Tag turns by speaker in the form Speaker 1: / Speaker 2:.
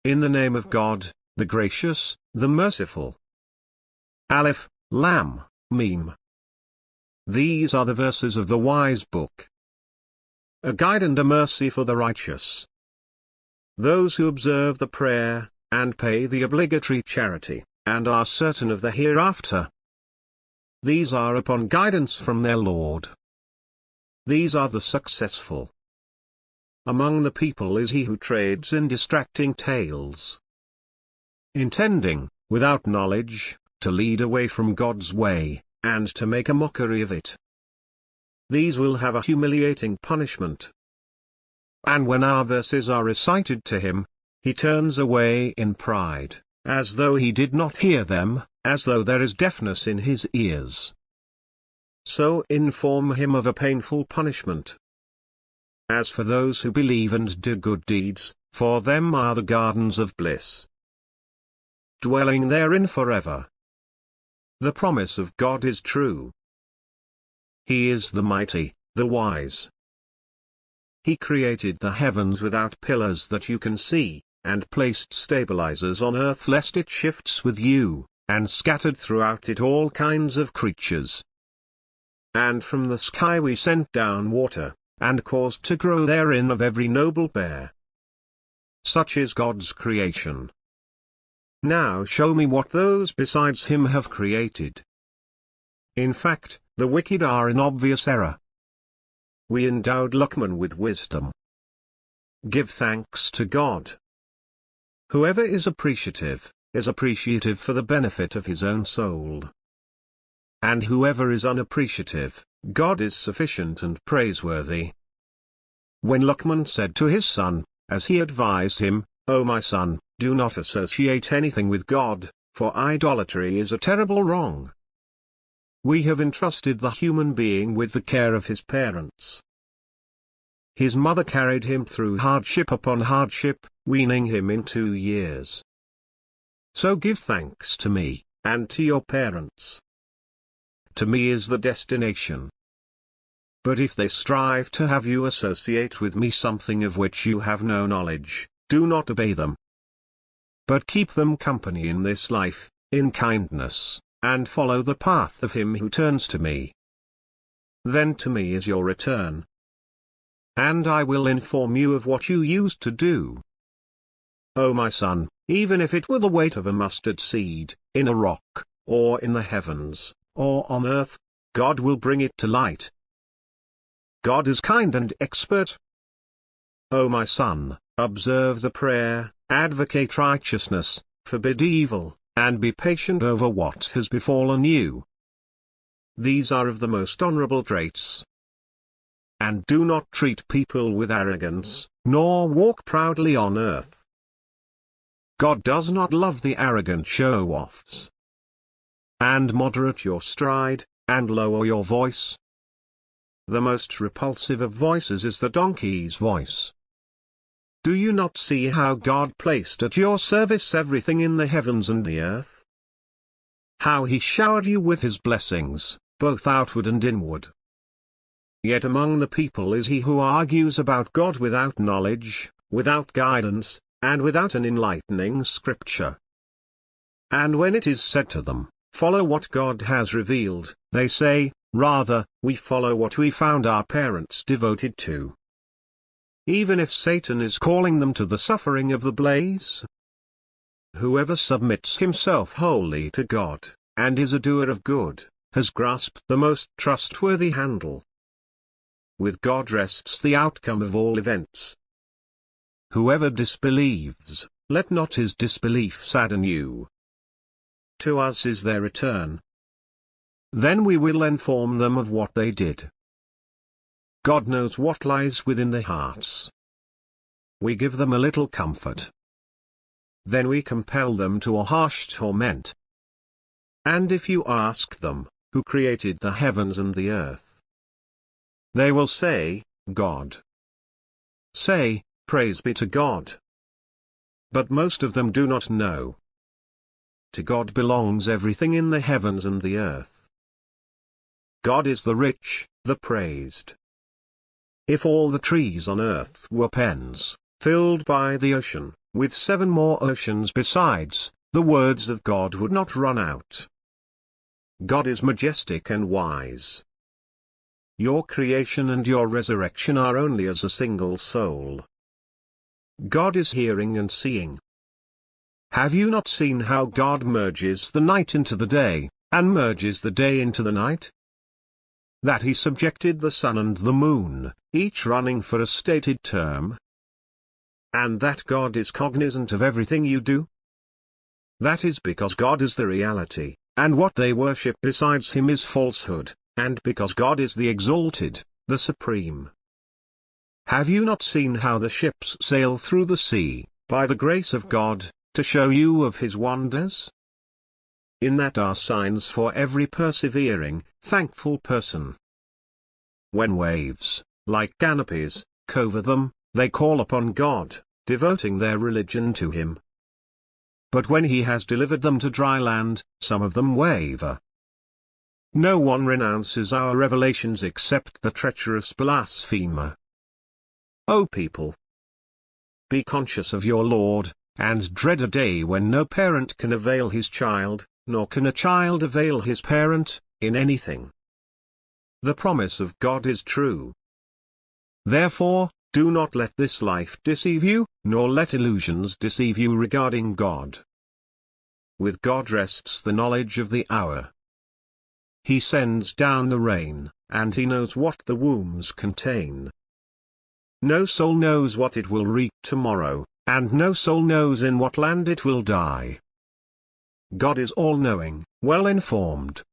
Speaker 1: in the name of God, the gracious, the merciful. Aleph, Lam, Mim. These are the verses of the wise book. A guide and a mercy for the righteous. Those who observe the prayer, and pay the obligatory charity, and are certain of the hereafter. These are upon guidance from their Lord. These are the successful. Among the people is he who trades in distracting tales, intending, without knowledge, to lead away from God's way, and to make a mockery of it. These will have a humiliating punishment. And when our verses are recited to him, he turns away in pride, as though he did not hear them, as though there is deafness in his ears. So inform him of a painful punishment. As for those who believe and do good deeds, for them are the gardens of bliss, dwelling therein forever. The promise of God is true. He is the mighty, the wise. He created the heavens without pillars that you can see, and placed stabilizers on earth lest it shifts with you, and scattered throughout it all kinds of creatures. And from the sky we sent down water, and caused to grow therein of every noble bear. Such is God's creation. Now show me what those besides him have created. In fact, the wicked are in obvious error. We endowed Luqman with wisdom. Give thanks to God. Whoever is appreciative for the benefit of his own soul. And whoever is unappreciative, God is sufficient and praiseworthy. When Luqman said to his son, as he advised him, O my son, do not associate anything with God, for idolatry is a terrible wrong. We have entrusted the human being with the care of his parents. His mother carried him through hardship upon hardship, weaning him in 2 years. So give thanks to me, and to your parents. To me is the destination. But if they strive to have you associate with me something of which you have no knowledge, do not obey them. But keep them company in this life, in kindness, and follow the path of him who turns to me. Then to me is your return. And I will inform you of what you used to do. O my son, even if it were the weight of a mustard seed, in a rock, or in the heavens, or on earth, God will bring it to light. God is kind and expert. O my son, observe the prayer, advocate righteousness, forbid evil, and be patient over what has befallen you. These are of the most honorable traits. And do not treat people with arrogance, nor walk proudly on earth. God does not love the arrogant show-offs. And moderate your stride, and lower your voice. The most repulsive of voices is the donkey's voice. Do you not see how God placed at your service everything in the heavens and the earth? How he showered you with his blessings, both outward and inward. Yet among the people is he who argues about God without knowledge, without guidance, and without an enlightening scripture. And when it is said to them, follow what God has revealed, they say, rather, we follow what we found our parents devoted to. Even if Satan is calling them to the suffering of the blaze. Whoever submits himself wholly to God, and is a doer of good, has grasped the most trustworthy handle. With God rests the outcome of all events. Whoever disbelieves, let not his disbelief sadden you. To us is their return. Then we will inform them of what they did. God knows what lies within the hearts. We give them a little comfort. Then we compel them to a harsh torment. And if you ask them, who created the heavens and the earth? They will say, God. Say, praise be to God. But most of them do not know. To God belongs everything in the heavens and the earth. God is the rich, the praised. If all the trees on earth were pens, filled by the ocean, with 7 more oceans besides, the words of God would not run out. God is majestic and wise. Your creation and your resurrection are only as a single soul. God is hearing and seeing. Have you not seen how God merges the night into the day, and merges the day into the night? That he subjected the sun and the moon, each running for a stated term? And that God is cognizant of everything you do? That is because God is the reality, and what they worship besides him is falsehood, and because God is the exalted, the supreme. Have you not seen how the ships sail through the sea, by the grace of God, to show you of his wonders? In that are signs for every persevering, thankful person. When waves, like canopies, cover them, they call upon God, devoting their religion to him. But when he has delivered them to dry land, some of them waver. No one renounces our revelations except the treacherous blasphemer. O people! Be conscious of your Lord, and dread a day when no parent can avail his child, nor can a child avail his parent, in anything. The promise of God is true. Therefore, do not let this life deceive you, nor let illusions deceive you regarding God. With God rests the knowledge of the hour. He sends down the rain, and he knows what the wombs contain. No soul knows what it will reap tomorrow, and no soul knows in what land it will die. God is all-knowing, well-informed,